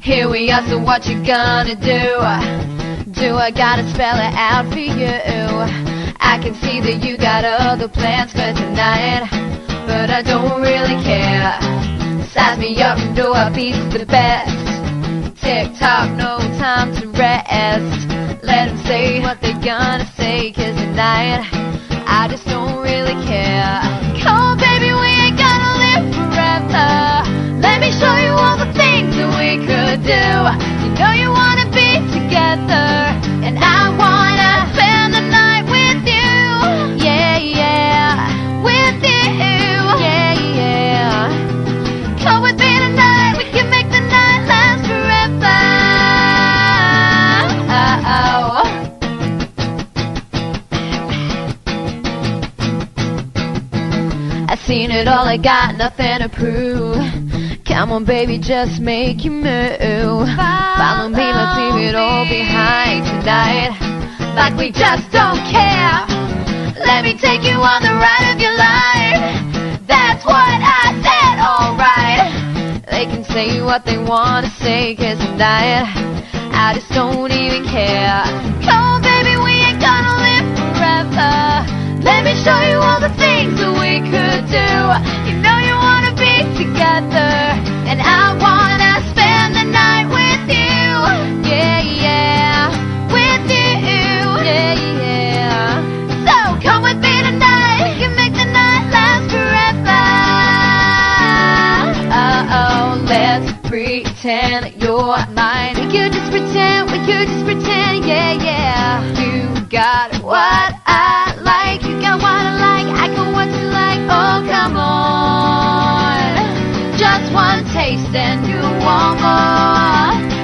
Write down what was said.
Here we are, so what you gonna do? Do I gotta spell it out for you? I can see that you got other plans for tonight, but I don't really care. Size me up and do a piece the best. Tick-tock, no time to rest. Let them say what they're gonna say, 'cause tonight I just don't really care. Come on baby, we ain't gonna live forever. Let me show you all the things that we could do. You know you wanna be together, and I wanna spend the night with you. Yeah, yeah, with you. Yeah, yeah. Come with me tonight, we can make the night last forever. I've seen it all, I got nothing to prove. Come on baby, just make you move. Follow me, let's leave it all behind tonight, like we just don't care. Let me take you on the ride of your life. That's what I said, alright. They can say what they wanna say, 'cause tonight I just don't even care. Come on baby, we ain't gonna live forever. Let me show you all the things that we could do. You know you wanna be together, and I wanna spend the night with you. Yeah, yeah, with you. Yeah, yeah. So come with me tonight, we can make the night last forever. Oh, let's pretend that you're mine. We could just pretend, yeah, yeah. You got what I like, you got what I like, I got what you like. Oh, come on. Just one taste and you want more.